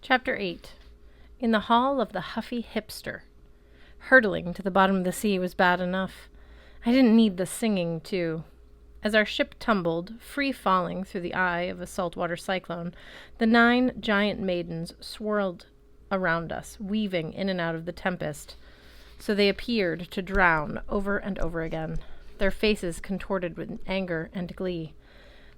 Chapter 8. In the Hall of the Huffy Hipster. Hurtling to the bottom of the sea was bad enough. I didn't need the singing, too. As our ship tumbled, free-falling through the eye of a saltwater cyclone, the 9 giant maidens swirled around us, weaving in and out of the tempest, so they appeared to drown over and over again, their faces contorted with anger and glee.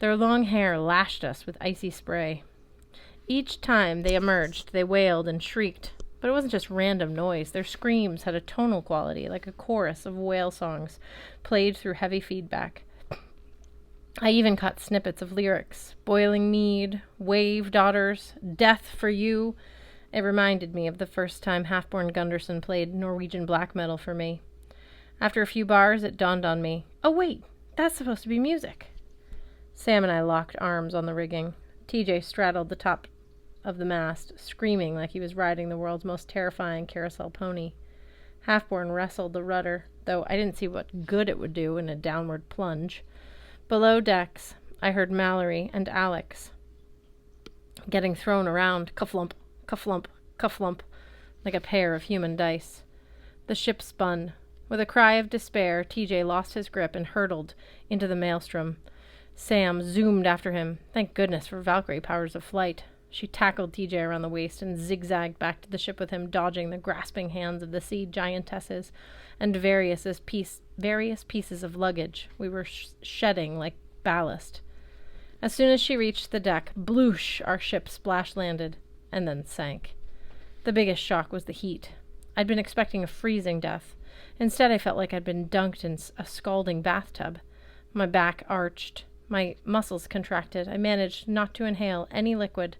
Their long hair lashed us with icy spray. Each time they emerged, they wailed and shrieked, but it wasn't just random noise. Their screams had a tonal quality, like a chorus of whale songs, played through heavy feedback. I even caught snippets of lyrics. Boiling mead, wave daughters, death for you. It reminded me of the first time Halfborn Gunderson played Norwegian black metal for me. After a few bars, it dawned on me, oh wait, that's supposed to be music. Sam and I locked arms on the rigging. TJ straddled the top of the mast, screaming like he was riding the world's most terrifying carousel pony. Halfborn wrestled the rudder, though I didn't see what good it would do in a downward plunge. Below decks, I heard Mallory and Alex getting thrown around, cufflump, cufflump, cufflump, like a pair of human dice. The ship spun. With a cry of despair, TJ lost his grip and hurtled into the maelstrom. Sam zoomed after him. Thank goodness for Valkyrie powers of flight. She tackled TJ around the waist and zigzagged back to the ship with him, dodging the grasping hands of the sea giantesses and various pieces of luggage we were shedding like ballast. As soon as she reached the deck, bloosh, our ship splash-landed, and then sank. The biggest shock was the heat. I'd been expecting a freezing death. Instead, I felt like I'd been dunked in a scalding bathtub. My back arched. My muscles contracted. I managed not to inhale any liquid.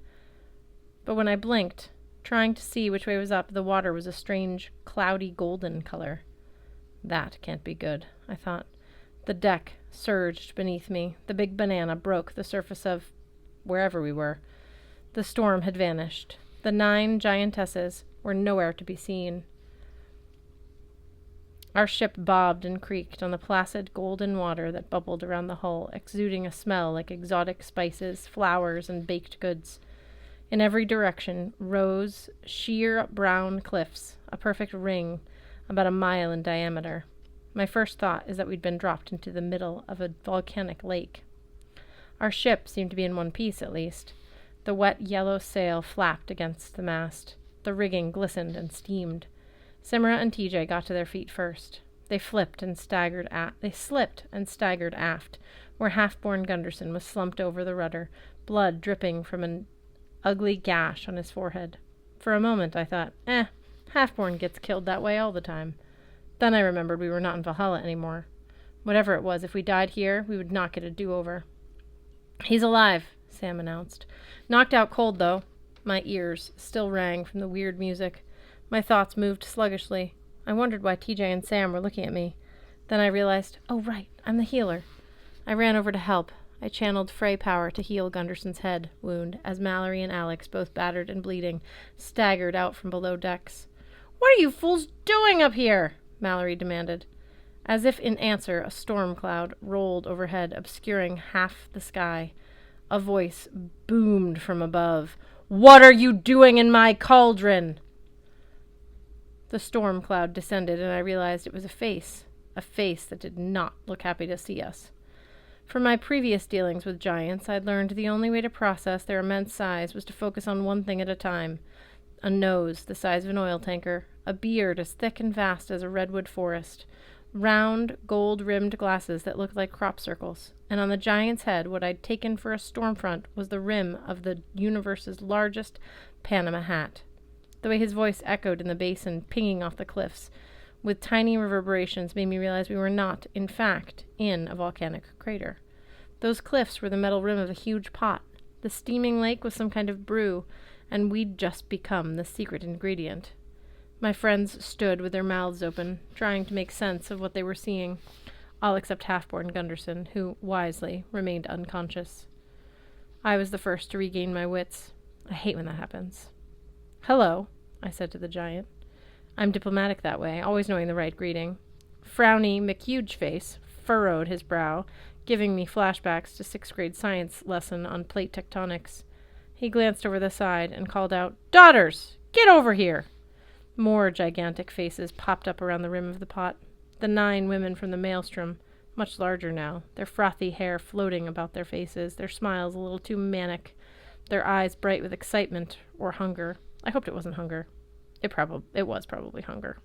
But when I blinked, trying to see which way was up, the water was a strange, cloudy golden color. That can't be good, I thought. The deck surged beneath me. The big banana broke the surface of wherever we were. The storm had vanished. The 9 giantesses were nowhere to be seen. Our ship bobbed and creaked on the placid golden water that bubbled around the hull, exuding a smell like exotic spices, flowers, and baked goods. In every direction rose sheer brown cliffs, a perfect ring, about a mile in diameter. My first thought is that we'd been dropped into the middle of a volcanic lake. Our ship seemed to be in one piece, at least. The wet yellow sail flapped against the mast. The rigging glistened and steamed. Simra and TJ got to their feet first. They slipped and staggered aft, where Halfborn Gunderson was slumped over the rudder, blood dripping from an ugly gash on his forehead. For a moment I thought, Halfborn gets killed that way all the time. Then I remembered we were not in Valhalla anymore. Whatever it was, if we died here, we would not get a do-over. He's alive, Sam announced. Knocked out cold, though. My ears still rang from the weird music. My thoughts moved sluggishly. I wondered why TJ and Sam were looking at me. Then I realized, oh right, I'm the healer. I ran over to help. I channeled Frey power to heal Gunderson's head wound as Mallory and Alex, both battered and bleeding, staggered out from below decks. What are you fools doing up here? Mallory demanded. As if in answer, a storm cloud rolled overhead, obscuring half the sky. A voice boomed from above. What are you doing in my cauldron? The storm cloud descended, and I realized it was a face that did not look happy to see us. From my previous dealings with giants, I'd learned the only way to process their immense size was to focus on one thing at a time. A nose the size of an oil tanker, a beard as thick and vast as a redwood forest, round, gold-rimmed glasses that looked like crop circles, and on the giant's head what I'd taken for a storm front was the rim of the universe's largest Panama hat. The way his voice echoed in the basin, pinging off the cliffs, with tiny reverberations, made me realize we were not, in fact, in a volcanic crater. Those cliffs were the metal rim of a huge pot. The steaming lake was some kind of brew, and we'd just become the secret ingredient. My friends stood with their mouths open, trying to make sense of what they were seeing, all except Halfborn Gunderson, who, wisely, remained unconscious. I was the first to regain my wits. I hate when that happens. Hello, I said to the giant. I'm diplomatic that way, always knowing the right greeting. Frowny McHugeface furrowed his brow, giving me flashbacks to 6th grade science lesson on plate tectonics. He glanced over the side and called out, "Daughters, get over here!" More gigantic faces popped up around the rim of the pot. The 9 women from the maelstrom, much larger now, their frothy hair floating about their faces, their smiles a little too manic, their eyes bright with excitement or hunger. I hoped it wasn't hunger. It was probably hunger.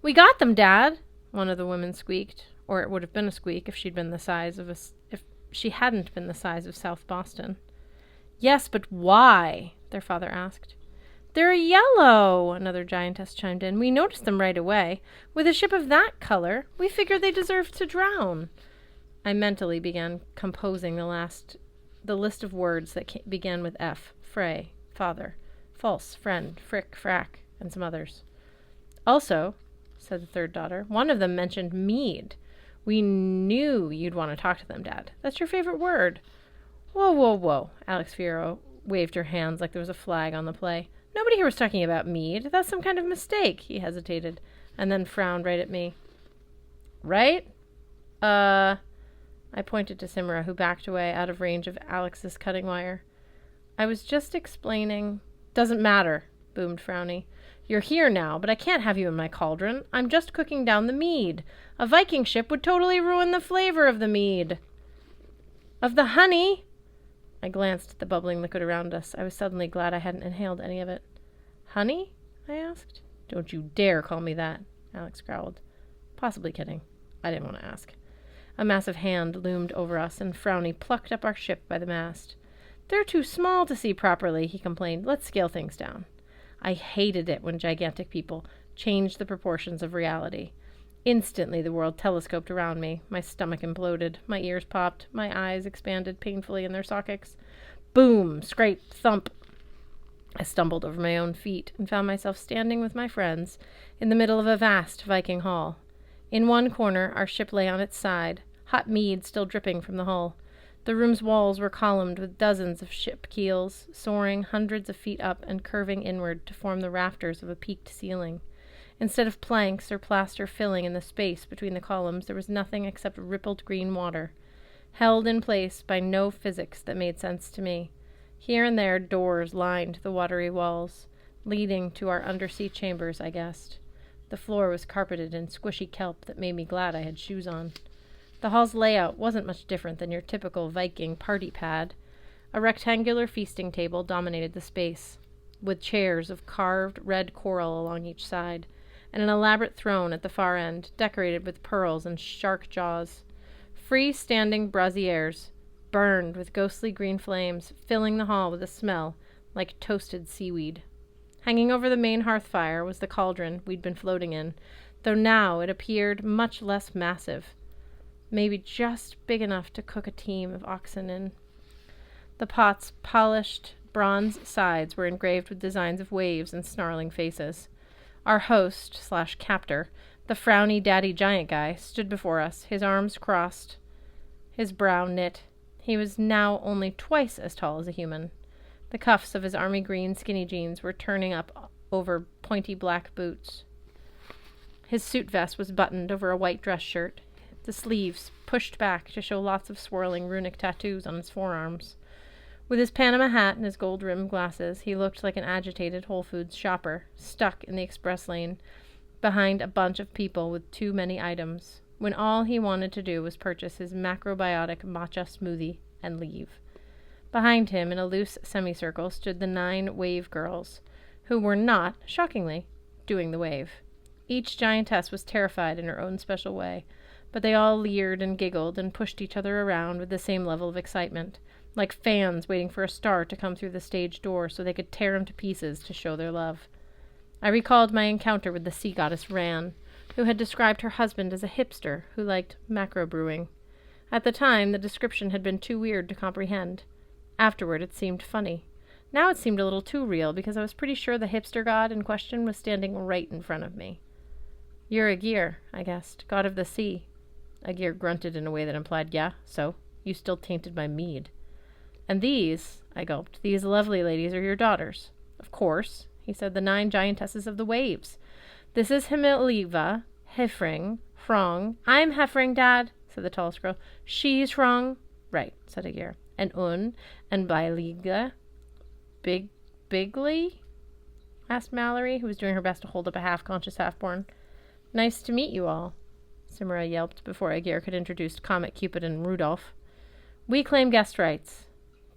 "We got them, Dad," one of the women squeaked, or it would have been a squeak if she hadn't been the size of South Boston. "Yes, but why?" their father asked. "They're yellow," another giantess chimed in. "We noticed them right away. With a ship of that color, we figured they deserved to drown." I mentally began composing the list of words that began with F. Frey, father, false, friend, frick, frack, and some others. "Also," said the third daughter, "one of them mentioned mead. We knew you'd want to talk to them, Dad. That's your favorite word." "Whoa, whoa, whoa." Alex Fierro waved her hands like there was a flag on the play. "Nobody here was talking about mead. That's some kind of mistake." He hesitated, and then frowned right at me. "Right? I pointed to Simra, who backed away out of range of Alex's cutting wire. "I was just explaining—" "Doesn't matter," boomed Frowny. "You're here now, but I can't have you in my cauldron. I'm just cooking down the mead. A Viking ship would totally ruin the flavor of the mead." "Of the honey!" I glanced at the bubbling liquid around us. I was suddenly glad I hadn't inhaled any of it. "Honey?" I asked. "Don't you dare call me that," Alex growled. Possibly kidding. I didn't want to ask. A massive hand loomed over us, and Frowny plucked up our ship by the mast. "They're too small to see properly," he complained. "Let's scale things down." I hated it when gigantic people changed the proportions of reality. Instantly the world telescoped around me. My stomach imploded. My ears popped. My eyes expanded painfully in their sockets. Boom! Scrape! Thump! I stumbled over my own feet and found myself standing with my friends in the middle of a vast Viking hall. In one corner our ship lay on its side, hot mead still dripping from the hull. The room's walls were columned with dozens of ship keels, soaring hundreds of feet up and curving inward to form the rafters of a peaked ceiling. Instead of planks or plaster filling in the space between the columns, there was nothing except rippled green water, held in place by no physics that made sense to me. Here and there doors lined the watery walls, leading to our undersea chambers, I guessed. The floor was carpeted in squishy kelp that made me glad I had shoes on. The hall's layout wasn't much different than your typical Viking party pad. A rectangular feasting table dominated the space, with chairs of carved red coral along each side, and an elaborate throne at the far end, decorated with pearls and shark jaws. Free-standing braziers burned with ghostly green flames, filling the hall with a smell like toasted seaweed. Hanging over the main hearth fire was the cauldron we'd been floating in, though now it appeared much less massive, maybe just big enough to cook a team of oxen in. The pot's polished bronze sides were engraved with designs of waves and snarling faces. Our host/captor, the frowny daddy giant guy, stood before us, his arms crossed, his brow knit. He was now only twice as tall as a human. The cuffs of his army green skinny jeans were turning up over pointy black boots. His suit vest was buttoned over a white dress shirt, the sleeves pushed back to show lots of swirling runic tattoos on his forearms. With his Panama hat and his gold-rimmed glasses, he looked like an agitated Whole Foods shopper, stuck in the express lane behind a bunch of people with too many items, when all he wanted to do was purchase his macrobiotic matcha smoothie and leave. Behind him, in a loose semicircle, stood the 9 wave girls, who were not, shockingly, doing the wave. Each giantess was terrified in her own special way, but they all leered and giggled and pushed each other around with the same level of excitement, like fans waiting for a star to come through the stage door so they could tear him to pieces to show their love. I recalled my encounter with the sea goddess Ran, who had described her husband as a hipster who liked macro brewing. At the time, the description had been too weird to comprehend. Afterward, it seemed funny. Now it seemed a little too real, because I was pretty sure the hipster god in question was standing right in front of me. "You're Aegir," I guessed, god of the sea. Aegir grunted in a way that implied, "Yeah, so? You still tainted my mead." "And these," I gulped, "these lovely ladies are your daughters." "Of course," he said, "the 9 giantesses of the waves. This is Himeliva, Hefring, Hrong." "I'm Hefring, Dad," said the tallest girl. "She's Hrong." "Right," said Aegir. "And Un, And Byliga? Bigly? Asked Mallory, who was doing her best to hold up a half-conscious half-born. Nice to meet you all, Simra yelped before Aegir could introduce Comet Cupid and Rudolph. We claim guest rights.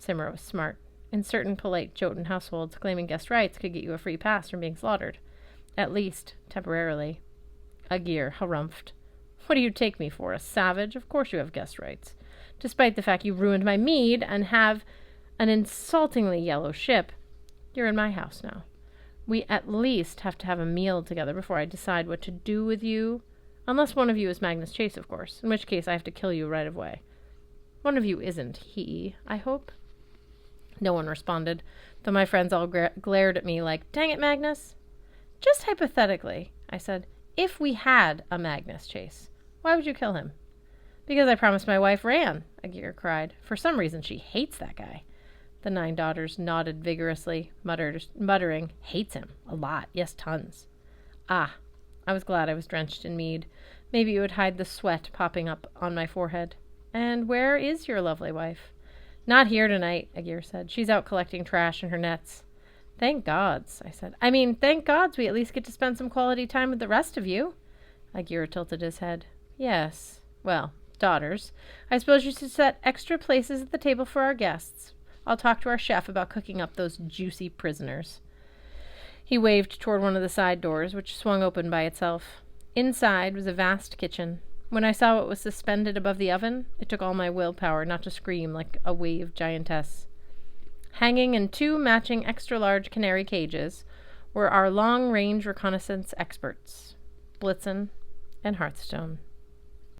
Simra was smart. In certain polite Jotun households, claiming guest rights could get you a free pass from being slaughtered. At least, temporarily. Aegir harumphed. What do you take me for, a savage? Of course you have guest rights. Despite the fact you ruined my mead and have an insultingly yellow ship, you're in my house now. We at least have to have a meal together before I decide what to do with you. Unless one of you is Magnus Chase, of course, in which case I have to kill you right away. One of you isn't he, I hope. No one responded, though my friends all glared at me like, dang it, Magnus. Just hypothetically, I said, if we had a Magnus Chase, why would you kill him? Because I promised my wife Ran, Aegir cried. For some reason she hates that guy. The 9 daughters nodded vigorously, muttering, hates him. A lot. Yes, tons. Ah, I was glad I was drenched in mead. Maybe it would hide the sweat popping up on my forehead. And where is your lovely wife? Not here tonight, Aegir said. She's out collecting trash in her nets. Thank gods, I said. Thank gods we at least get to spend some quality time with the rest of you. Aegir tilted his head. Yes. Well, daughters, I suppose you should set extra places at the table for our guests. I'll talk to our chef about cooking up those juicy prisoners. He waved toward one of the side doors, which swung open by itself. Inside was a vast kitchen. When I saw what was suspended above the oven, it took all my willpower not to scream like a wave giantess. Hanging in 2 matching extra-large canary cages were our long-range reconnaissance experts, Blitzen and Hearthstone.